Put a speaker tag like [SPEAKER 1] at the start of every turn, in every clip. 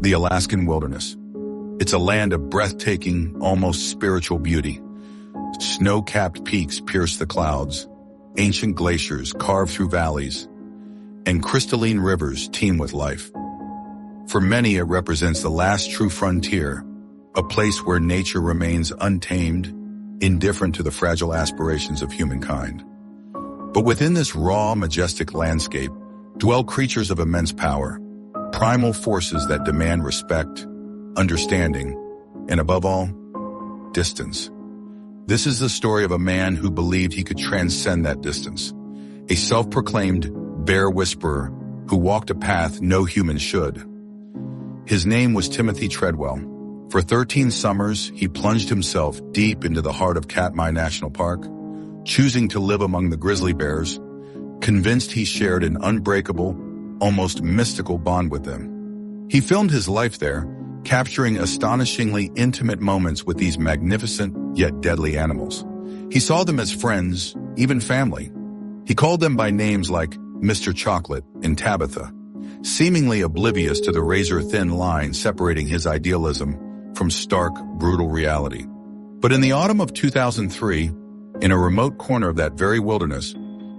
[SPEAKER 1] The Alaskan wilderness. It's a land of breathtaking, almost spiritual beauty. Snow-capped peaks pierce the clouds, ancient glaciers carve through valleys, and crystalline rivers teem with life. For many, it represents the last true frontier, a place where nature remains untamed, indifferent to the fragile aspirations of humankind. But within this raw, majestic landscape dwell creatures of immense power, primal forces that demand respect, understanding, and above all, distance. This is the story of a man who believed he could transcend that distance, a self-proclaimed bear whisperer who walked a path no human should. His name was Timothy Treadwell. For 13 summers, he plunged himself deep into the heart of Katmai National Park, choosing to live among the grizzly bears, convinced he shared an unbreakable, almost mystical bond with them. He filmed his life there, capturing astonishingly intimate moments with these magnificent yet deadly animals. He saw them as friends, even family. He called them by names like Mr. Chocolate and Tabitha, seemingly oblivious to the razor-thin line separating his idealism from stark, brutal reality. But in the autumn of 2003, in a remote corner of that very wilderness,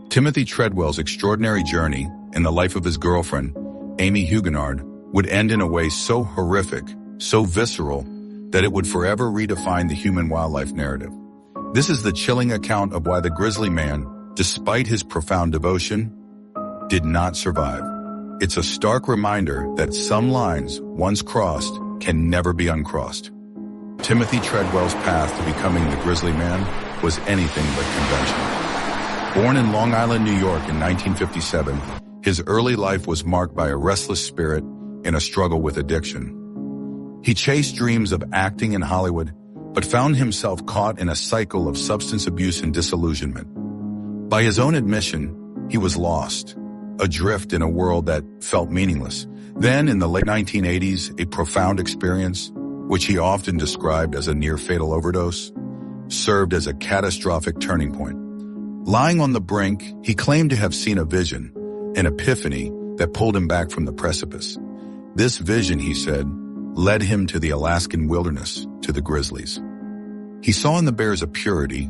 [SPEAKER 1] Timothy Treadwell's extraordinary journey in the life of his girlfriend, Amy Huguenard, would end in a way so horrific, so visceral, that it would forever redefine the human-wildlife narrative. This is the chilling account of why the Grizzly Man, despite his profound devotion, did not survive. It's a stark reminder that some lines, once crossed, can never be uncrossed. Timothy Treadwell's path to becoming the Grizzly Man was anything but conventional. Born in Long Island, New York in 1957, his early life was marked by a restless spirit and a struggle with addiction. He chased dreams of acting in Hollywood, but found himself caught in a cycle of substance abuse and disillusionment. By his own admission, he was lost, adrift in a world that felt meaningless. Then, in the late 1980s, a profound experience, which he often described as a near-fatal overdose, served as a catastrophic turning point. Lying on the brink, he claimed to have seen a vision, an epiphany that pulled him back from the precipice. This vision, he said, led him to the Alaskan wilderness, to the grizzlies. He saw in the bears a purity,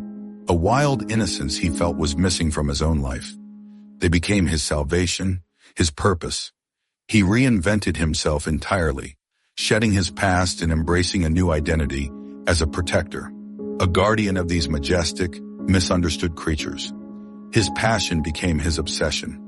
[SPEAKER 1] a wild innocence he felt was missing from his own life. They became his salvation, his purpose. He reinvented himself entirely, shedding his past and embracing a new identity as a protector, a guardian of these majestic, misunderstood creatures. His passion became his obsession.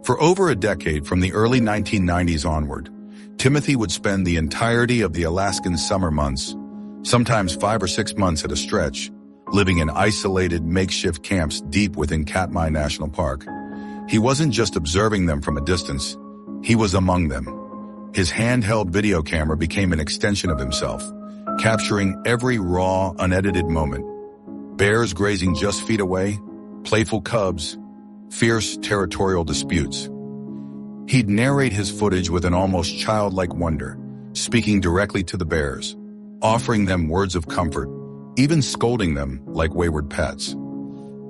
[SPEAKER 1] For over a decade, from the early 1990s onward, Timothy would spend the entirety of the Alaskan summer months, sometimes 5 or 6 months at a stretch, living in isolated makeshift camps deep within Katmai National Park. He wasn't just observing them from a distance, he was among them. His handheld video camera became an extension of himself, capturing every raw, unedited moment. Bears grazing just feet away, playful cubs, fierce territorial disputes. He'd narrate his footage with an almost childlike wonder, speaking directly to the bears, offering them words of comfort, even scolding them like wayward pets.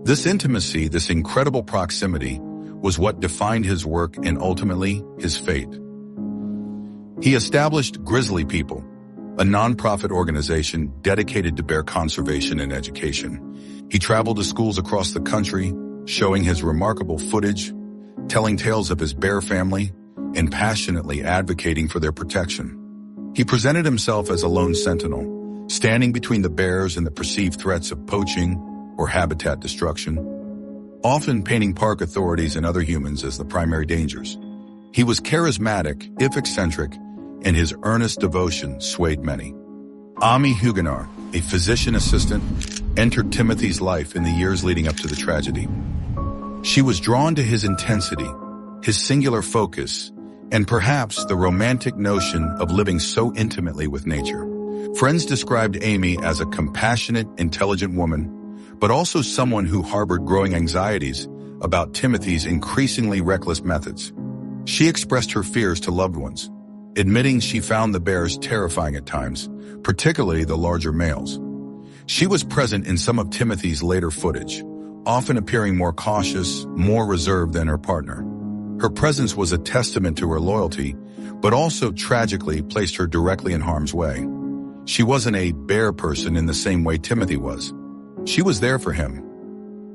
[SPEAKER 1] This intimacy, this incredible proximity, was what defined his work and ultimately his fate. He established Grizzly People, a nonprofit organization dedicated to bear conservation and education. He traveled to schools across the country, showing his remarkable footage, telling tales of his bear family, and passionately advocating for their protection. He presented himself as a lone sentinel, standing between the bears and the perceived threats of poaching or habitat destruction, often painting park authorities and other humans as the primary dangers. He was charismatic, if eccentric, and his earnest devotion swayed many. Amy Huguenard, a physician assistant, entered Timothy's life in the years leading up to the tragedy. She was drawn to his intensity, his singular focus, and perhaps the romantic notion of living so intimately with nature. Friends described Amy as a compassionate, intelligent woman, but also someone who harbored growing anxieties about Timothy's increasingly reckless methods. She expressed her fears to loved ones, admitting she found the bears terrifying at times, particularly the larger males. She was present in some of Timothy's later footage, often appearing more cautious, more reserved than her partner. Her presence was a testament to her loyalty, but also tragically placed her directly in harm's way. She wasn't a bear person in the same way Timothy was. She was there for him.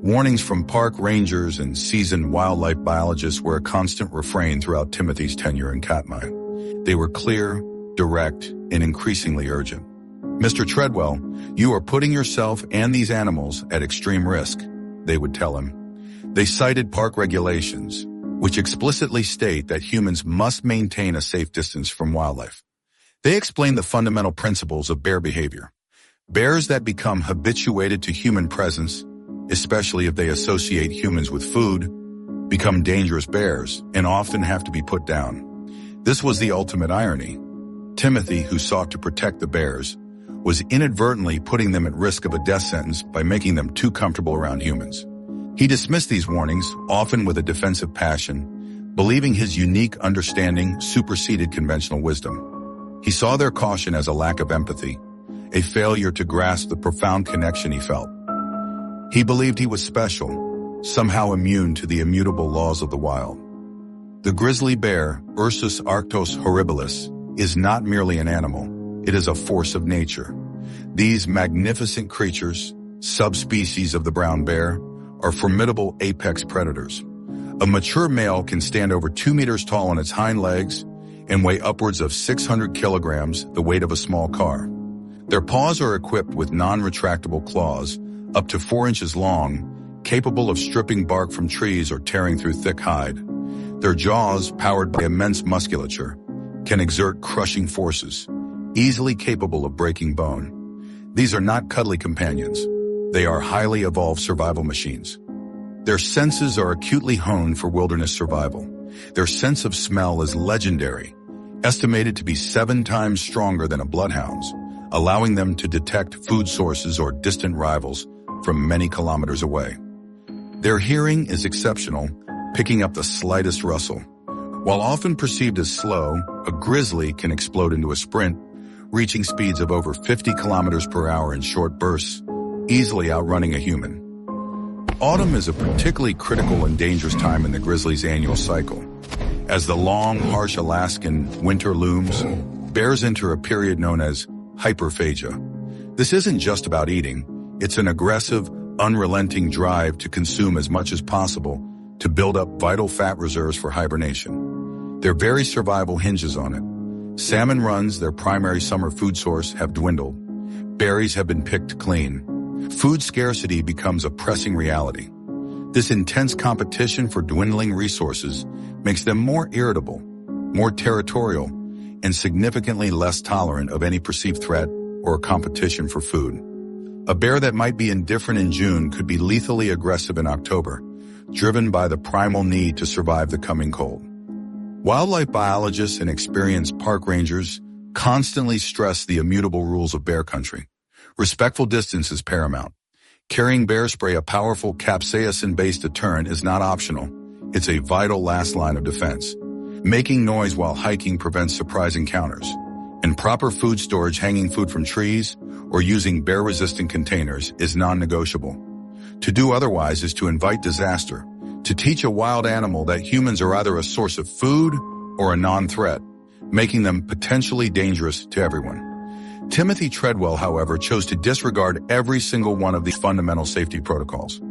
[SPEAKER 1] Warnings from park rangers and seasoned wildlife biologists were a constant refrain throughout Timothy's tenure in Katmai. They were clear, direct, and increasingly urgent. "Mr. Treadwell, you are putting yourself and these animals at extreme risk," they would tell him. They cited park regulations, which explicitly state that humans must maintain a safe distance from wildlife. They explained the fundamental principles of bear behavior. Bears that become habituated to human presence, especially if they associate humans with food, become dangerous bears and often have to be put down. This was the ultimate irony. Timothy, who sought to protect the bears, was inadvertently putting them at risk of a death sentence by making them too comfortable around humans. He dismissed these warnings, often with a defensive passion, believing his unique understanding superseded conventional wisdom. He saw their caution as a lack of empathy, a failure to grasp the profound connection he felt. He believed he was special, somehow immune to the immutable laws of the wild. The grizzly bear, Ursus arctos horribilis, is not merely an animal, it is a force of nature. These magnificent creatures, subspecies of the brown bear, are formidable apex predators. A mature male can stand over 2 meters tall on its hind legs and weigh upwards of 600 kilograms, the weight of a small car. Their paws are equipped with non-retractable claws, up to 4 inches long, capable of stripping bark from trees or tearing through thick hide. Their jaws, powered by immense musculature, can exert crushing forces, easily capable of breaking bone. These are not cuddly companions. They are highly evolved survival machines. Their senses are acutely honed for wilderness survival. Their sense of smell is legendary, estimated to be 7 times stronger than a bloodhound's, allowing them to detect food sources or distant rivals from many kilometers away. Their hearing is exceptional, picking up the slightest rustle. While often perceived as slow, a grizzly can explode into a sprint, reaching speeds of over 50 kilometers per hour in short bursts, easily outrunning a human. Autumn is a particularly critical and dangerous time in the grizzly's annual cycle. As the long, harsh Alaskan winter looms, bears enter a period known as hyperphagia. This isn't just about eating, it's an aggressive, unrelenting drive to consume as much as possible to build up vital fat reserves for hibernation. Their very survival hinges on it. Salmon runs, their primary summer food source, have dwindled. Berries have been picked clean. Food scarcity becomes a pressing reality. This intense competition for dwindling resources makes them more irritable, more territorial, and significantly less tolerant of any perceived threat or a competition for food. A bear that might be indifferent in June could be lethally aggressive in October, driven by the primal need to survive the coming cold. Wildlife biologists and experienced park rangers constantly stress the immutable rules of bear country. Respectful distance is paramount. Carrying bear spray, a powerful capsaicin-based deterrent, is not optional. It's a vital last line of defense. Making noise while hiking prevents surprise encounters. And proper food storage, hanging food from trees, or using bear-resistant containers is non-negotiable. To do otherwise is to invite disaster, to teach a wild animal that humans are either a source of food or a non-threat, making them potentially dangerous to everyone. Timothy Treadwell, however, chose to disregard every single one of these fundamental safety protocols.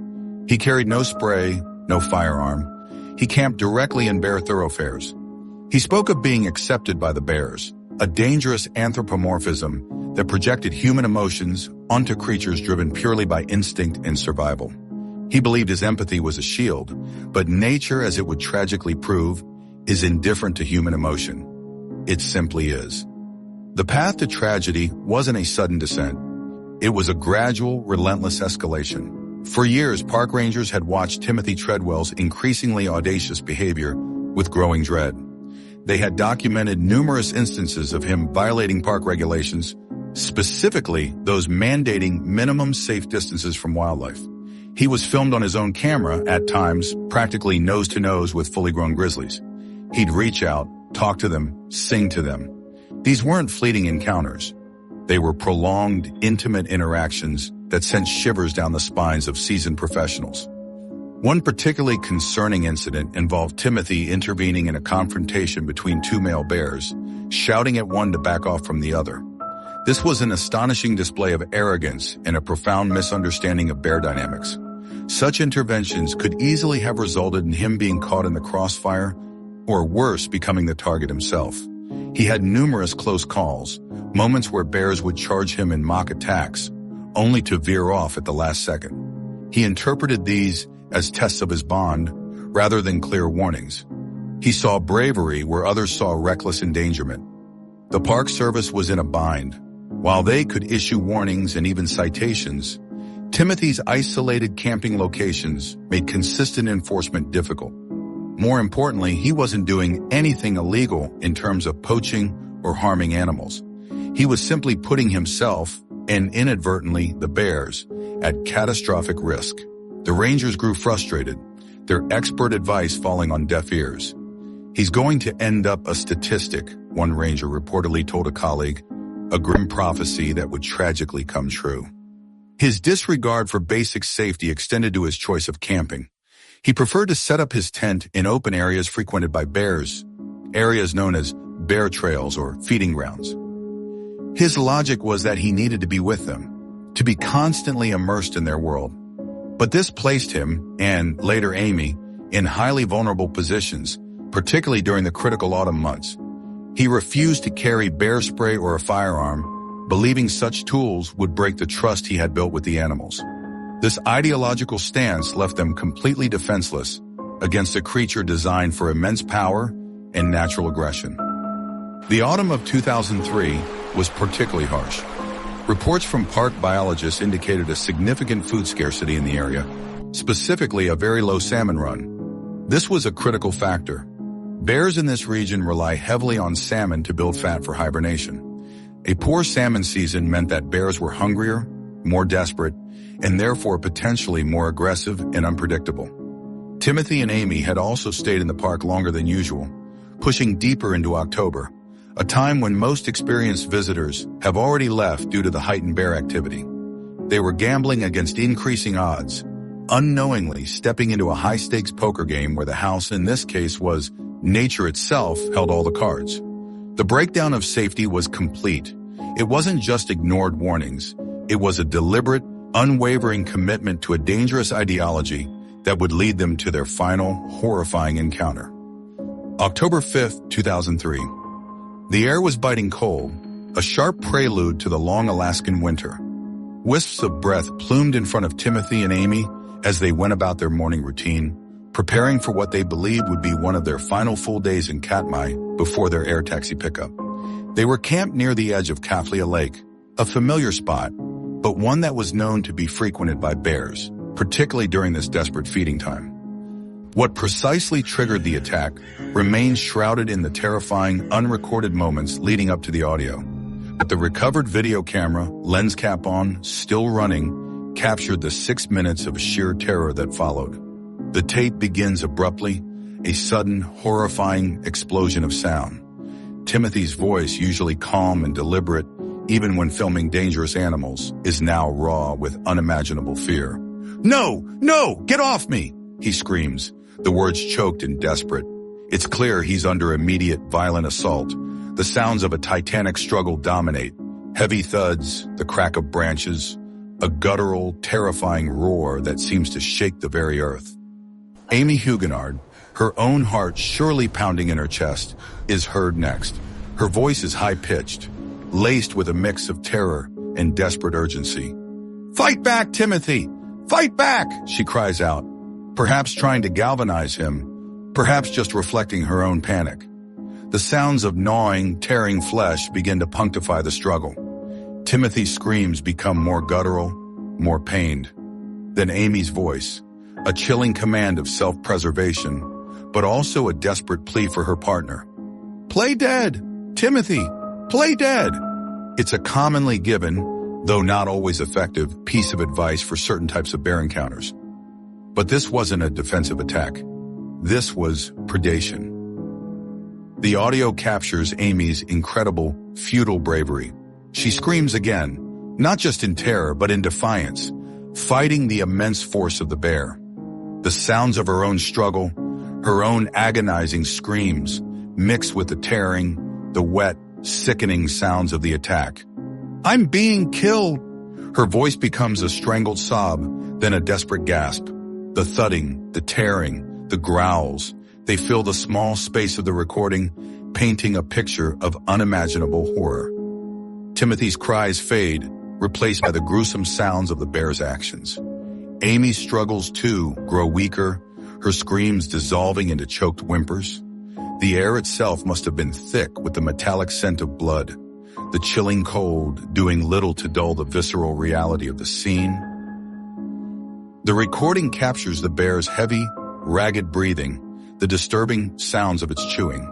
[SPEAKER 1] He carried no spray, no firearm. He camped directly in bear thoroughfares. He spoke of being accepted by the bears, a dangerous anthropomorphism that projected human emotions onto creatures driven purely by instinct and survival. He believed his empathy was a shield, but nature, as it would tragically prove, is indifferent to human emotion. It simply is. The path to tragedy wasn't a sudden descent. It was a gradual, relentless escalation. For years, park rangers had watched Timothy Treadwell's increasingly audacious behavior with growing dread. They had documented numerous instances of him violating park regulations, specifically those mandating minimum safe distances from wildlife. He was filmed on his own camera, at times practically nose-to-nose with fully grown grizzlies. He'd reach out, talk to them, sing to them. These weren't fleeting encounters. They were prolonged, intimate interactions that sent shivers down the spines of seasoned professionals. One particularly concerning incident involved Timothy intervening in a confrontation between two male bears, shouting at one to back off from the other. This was an astonishing display of arrogance and a profound misunderstanding of bear dynamics. Such interventions could easily have resulted in him being caught in the crossfire, or worse, becoming the target himself. He had numerous close calls, moments where bears would charge him in mock attacks, only to veer off at the last second. He interpreted these as tests of his bond, rather than clear warnings. He saw bravery where others saw reckless endangerment. The Park Service was in a bind. While they could issue warnings and even citations, Timothy's isolated camping locations made consistent enforcement difficult. More importantly, he wasn't doing anything illegal in terms of poaching or harming animals. He was simply putting himself, and inadvertently the bears, at catastrophic risk. The rangers grew frustrated, their expert advice falling on deaf ears. "He's going to end up a statistic," one ranger reportedly told a colleague, a grim prophecy that would tragically come true. His disregard for basic safety extended to his choice of camping. He preferred to set up his tent in open areas frequented by bears, areas known as bear trails or feeding grounds. His logic was that he needed to be with them, to be constantly immersed in their world. But this placed him, and later Amy, in highly vulnerable positions, particularly during the critical autumn months. He refused to carry bear spray or a firearm, believing such tools would break the trust he had built with the animals. This ideological stance left them completely defenseless against a creature designed for immense power and natural aggression. The autumn of 2003 was particularly harsh. Reports from park biologists indicated a significant food scarcity in the area, specifically a very low salmon run. This was a critical factor. Bears in this region rely heavily on salmon to build fat for hibernation. A poor salmon season meant that bears were hungrier, more desperate, and therefore potentially more aggressive and unpredictable. Timothy and Amy had also stayed in the park longer than usual, pushing deeper into October, a time when most experienced visitors have already left due to the heightened bear activity. They were gambling against increasing odds, unknowingly stepping into a high-stakes poker game where the house in this case was nature itself held all the cards. The breakdown of safety was complete. It wasn't just ignored warnings. It was a deliberate, unwavering commitment to a dangerous ideology that would lead them to their final, horrifying encounter. October 5th, 2003. The air was biting cold, a sharp prelude to the long Alaskan winter. Wisps of breath plumed in front of Timothy and Amy as they went about their morning routine, preparing for what they believed would be one of their final full days in Katmai before their air taxi pickup. They were camped near the edge of Kaflia Lake, a familiar spot, but one that was known to be frequented by bears, particularly during this desperate feeding time. What precisely triggered the attack remains shrouded in the terrifying, unrecorded moments leading up to the audio. But the recovered video camera, lens cap on, still running, captured the 6 minutes of sheer terror that followed. The tape begins abruptly, a sudden, horrifying explosion of sound. Timothy's voice, usually calm and deliberate, even when filming dangerous animals, is now raw with unimaginable fear. "No! No! Get off me!" he screams, the words choked and desperate. It's clear he's under immediate, violent assault. The sounds of a titanic struggle dominate. Heavy thuds, the crack of branches, a guttural, terrifying roar that seems to shake the very earth. Amy Huguenard, her own heart surely pounding in her chest, is heard next. Her voice is high-pitched, laced with a mix of terror and desperate urgency. "Fight back, Timothy! Fight back!" she cries out, perhaps trying to galvanize him, perhaps just reflecting her own panic. The sounds of gnawing, tearing flesh begin to punctify the struggle. Timothy's screams become more guttural, more pained. Then Amy's voice, a chilling command of self-preservation, but also a desperate plea for her partner. "Play dead! Timothy, play dead!" It's a commonly given, though not always effective, piece of advice for certain types of bear encounters. But this wasn't a defensive attack. This was predation. The audio captures Amy's incredible, futile bravery. She screams again, not just in terror but in defiance, fighting the immense force of the bear. The sounds of her own struggle, her own agonizing screams, mixed with the tearing, the wet, sickening sounds of the attack. "I'm being killed!" Her voice becomes a strangled sob, then a desperate gasp. The thudding, the tearing, the growls, they fill the small space of the recording, painting a picture of unimaginable horror. Timothy's cries fade, replaced by the gruesome sounds of the bear's actions. Amy's struggles, too, grow weaker, her screams dissolving into choked whimpers. The air itself must have been thick with the metallic scent of blood, the chilling cold doing little to dull the visceral reality of the scene. The recording captures the bear's heavy, ragged breathing, the disturbing sounds of its chewing.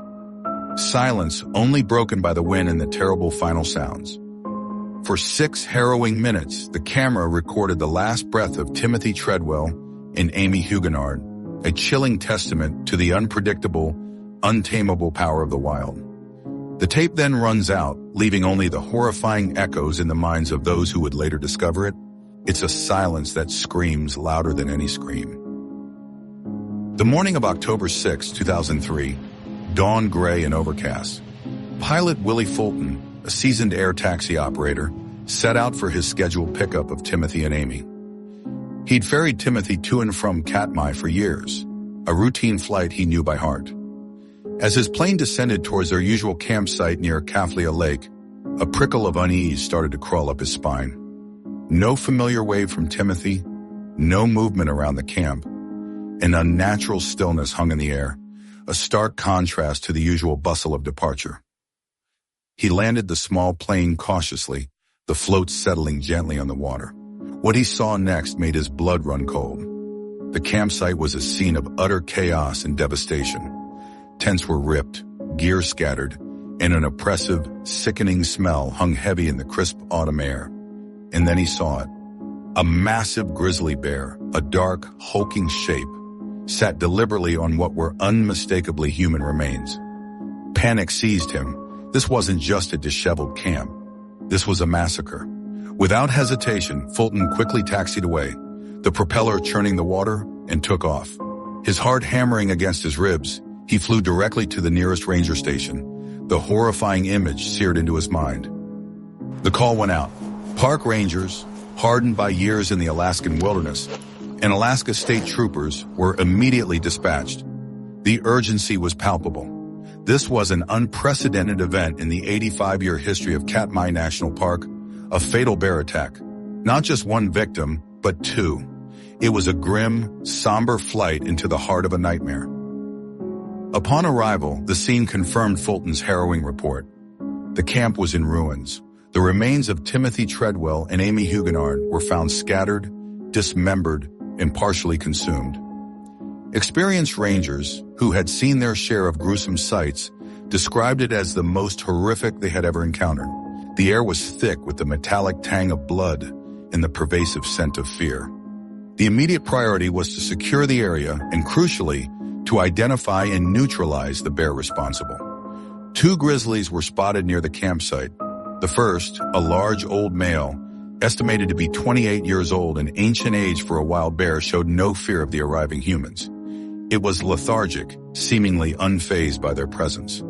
[SPEAKER 1] Silence only broken by the wind and the terrible final sounds. For 6 harrowing minutes, the camera recorded the last breath of Timothy Treadwell and Amy Huguenard, a chilling testament to the unpredictable, untamable power of the wild. The tape then runs out, leaving only the horrifying echoes in the minds of those who would later discover it. It's a silence that screams louder than any scream. The morning of October 6, 2003, dawn gray and overcast. Pilot Willie Fulton, a seasoned air taxi operator, set out for his scheduled pickup of Timothy and Amy. He'd ferried Timothy to and from Katmai for years, a routine flight he knew by heart. As his plane descended towards their usual campsite near Kaflia Lake, a prickle of unease started to crawl up his spine. No familiar wave from Timothy, no movement around the camp. An unnatural stillness hung in the air, a stark contrast to the usual bustle of departure. He landed the small plane cautiously, the float settling gently on the water. What he saw next made his blood run cold. The campsite was a scene of utter chaos and devastation. Tents were ripped, gear scattered, and an oppressive, sickening smell hung heavy in the crisp autumn air. And then he saw it. A massive grizzly bear, a dark, hulking shape, sat deliberately on what were unmistakably human remains. Panic seized him. This wasn't just a disheveled camp. This was a massacre. Without hesitation, Fulton quickly taxied away, the propeller churning the water, and took off. His heart hammering against his ribs, he flew directly to the nearest ranger station, the horrifying image seared into his mind. The call went out. Park rangers, hardened by years in the Alaskan wilderness, and Alaska state troopers were immediately dispatched. The urgency was palpable. This was an unprecedented event in the 85-year history of Katmai National Park, a fatal bear attack. Not just one victim, but 2. It was a grim, somber flight into the heart of a nightmare. Upon arrival, the scene confirmed Fulton's harrowing report. The camp was in ruins. The remains of Timothy Treadwell and Amy Huguenard were found scattered, dismembered, and partially consumed. Experienced rangers, who had seen their share of gruesome sights, described it as the most horrific they had ever encountered. The air was thick with the metallic tang of blood and the pervasive scent of fear. The immediate priority was to secure the area and, crucially, to identify and neutralize the bear responsible. 2 grizzlies were spotted near the campsite. The first, a large old male, estimated to be 28 years old, an ancient age for a wild bear, showed no fear of the arriving humans. It was lethargic, seemingly unfazed by their presence.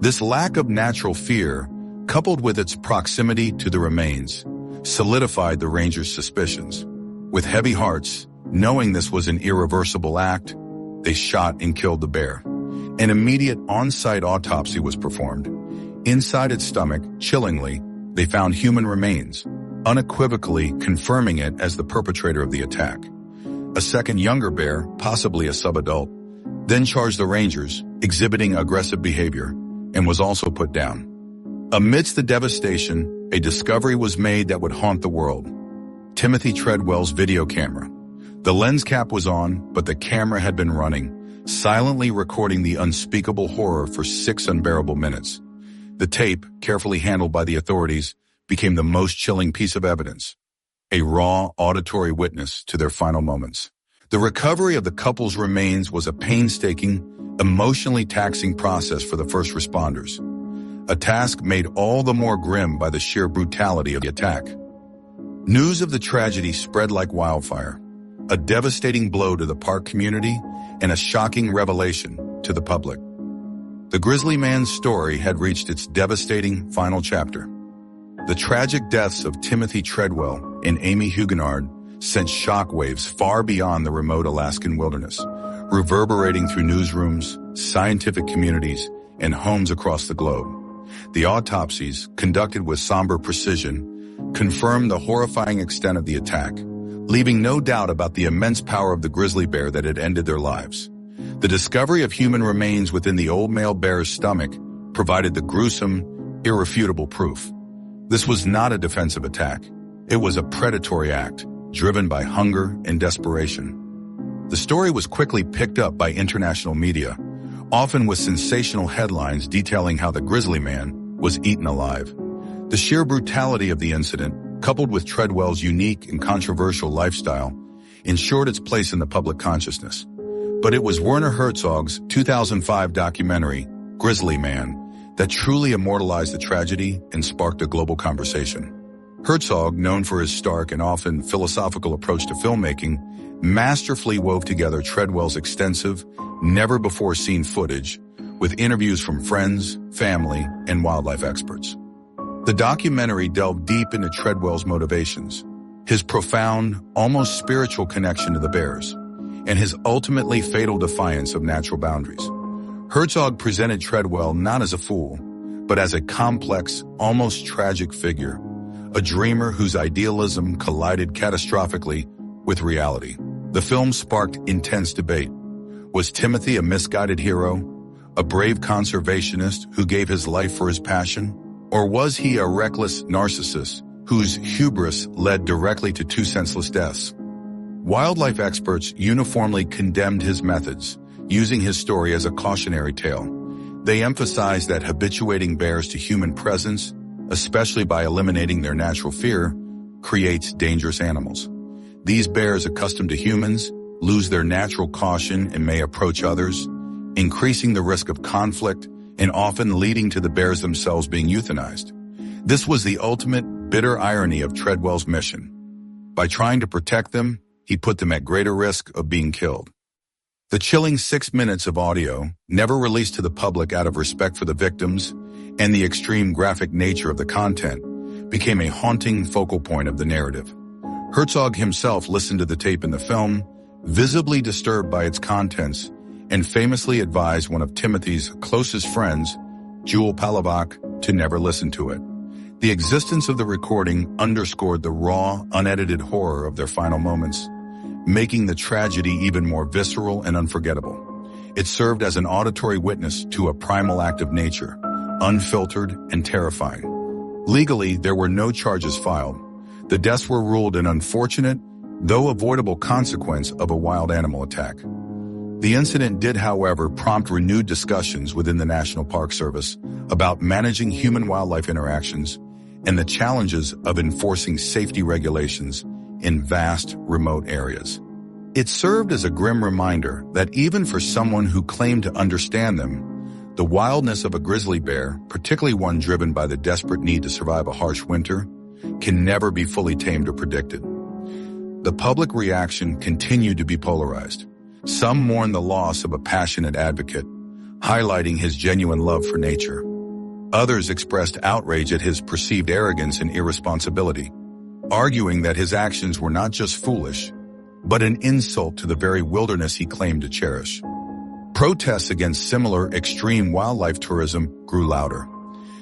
[SPEAKER 1] This lack of natural fear, coupled with its proximity to the remains, solidified the rangers' suspicions. With heavy hearts, knowing this was an irreversible act, they shot and killed the bear. An immediate on-site autopsy was performed. Inside its stomach, chillingly, they found human remains, unequivocally confirming it as the perpetrator of the attack. A second younger bear, possibly a subadult, then charged the rangers, exhibiting aggressive behavior, and was also put down. Amidst the devastation, a discovery was made that would haunt the world. Timothy Treadwell's video camera. The lens cap was on, but the camera had been running, silently recording the unspeakable horror for 6 unbearable minutes. The tape, carefully handled by the authorities, became the most chilling piece of evidence. A raw, auditory witness to their final moments. The recovery of the couple's remains was a painstaking, emotionally taxing process for the first responders. A task made all the more grim by the sheer brutality of the attack. News of the tragedy spread like wildfire. a devastating blow to the park community and a shocking revelation to the public. The Grizzly Man's story had reached its devastating final chapter. The tragic deaths of Timothy Treadwell and Amy Huguenard sent shockwaves far beyond the remote Alaskan wilderness, reverberating through newsrooms, scientific communities, and homes across the globe. The autopsies, conducted with somber precision, confirmed the horrifying extent of the attack, leaving no doubt about the immense power of the grizzly bear that had ended their lives. The discovery of human remains within the old male bear's stomach provided the gruesome, irrefutable proof. This was not a defensive attack. It was a predatory act, driven by hunger and desperation. The story was quickly picked up by international media, often with sensational headlines detailing how the Grizzly Man was eaten alive. The sheer brutality of the incident, coupled with Treadwell's unique and controversial lifestyle, ensured its place in the public consciousness. But it was Werner Herzog's 2005 documentary, Grizzly Man, that truly immortalized the tragedy and sparked a global conversation. Herzog, known for his stark and often philosophical approach to filmmaking, masterfully wove together Treadwell's extensive, never-before-seen footage with interviews from friends, family, and wildlife experts. The documentary delved deep into Treadwell's motivations, his profound, almost spiritual connection to the bears, and his ultimately fatal defiance of natural boundaries. Herzog presented Treadwell not as a fool, but as a complex, almost tragic figure, a dreamer whose idealism collided catastrophically with reality. The film sparked intense debate. Was Timothy a misguided hero, a brave conservationist who gave his life for his passion? Or was he a reckless narcissist whose hubris led directly to two senseless deaths? Wildlife experts uniformly condemned his methods, using his story as a cautionary tale. They emphasized that habituating bears to human presence, especially by eliminating their natural fear, creates dangerous animals. These bears, accustomed to humans, lose their natural caution and may approach others, increasing the risk of conflict and often leading to the bears themselves being euthanized. This was the ultimate bitter irony of Treadwell's mission. By trying to protect them, he put them at greater risk of being killed. The chilling 6 minutes of audio, never released to the public out of respect for the victims and the extreme graphic nature of the content, became a haunting focal point of the narrative. Herzog himself listened to the tape in the film, visibly disturbed by its contents, and famously advised one of Timothy's closest friends, Jewel Palovak, to never listen to it. The existence of the recording underscored the raw, unedited horror of their final moments, making the tragedy even more visceral and unforgettable. It served as an auditory witness to a primal act of nature, unfiltered and terrifying. Legally, there were no charges filed. The deaths were ruled an unfortunate, though avoidable consequence of a wild animal attack. The incident did, however, prompt renewed discussions within the National Park Service about managing human-wildlife interactions and the challenges of enforcing safety regulations in vast, remote areas. It served as a grim reminder that even for someone who claimed to understand them, the wildness of a grizzly bear, particularly one driven by the desperate need to survive a harsh winter, can never be fully tamed or predicted. The public reaction continued to be polarized. Some mourned the loss of a passionate advocate, highlighting his genuine love for nature. Others expressed outrage at his perceived arrogance and irresponsibility, arguing that his actions were not just foolish, but an insult to the very wilderness he claimed to cherish. Protests against similar extreme wildlife tourism grew louder.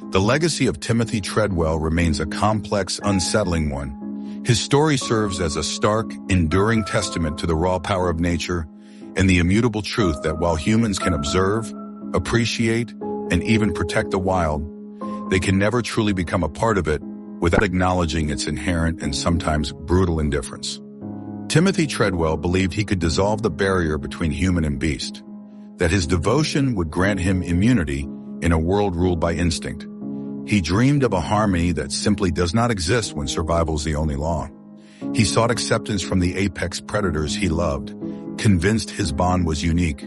[SPEAKER 1] The legacy of Timothy Treadwell remains a complex, unsettling one. His story serves as a stark, enduring testament to the raw power of nature and the immutable truth that while humans can observe, appreciate, and even protect the wild, they can never truly become a part of it without acknowledging its inherent and sometimes brutal indifference. Timothy Treadwell believed he could dissolve the barrier between human and beast, that his devotion would grant him immunity in a world ruled by instinct. He dreamed of a harmony that simply does not exist when survival is the only law. He sought acceptance from the apex predators he loved, convinced his bond was unique.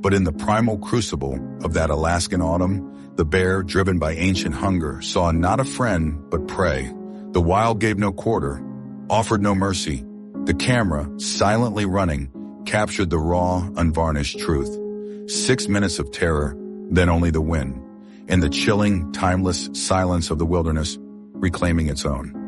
[SPEAKER 1] But in the primal crucible of that Alaskan autumn, the bear, driven by ancient hunger, saw not a friend but prey. The wild gave no quarter, offered no mercy, The camera, silently running, captured the raw, unvarnished truth. 6 minutes of terror, then only the wind, and the chilling, timeless silence of the wilderness reclaiming its own.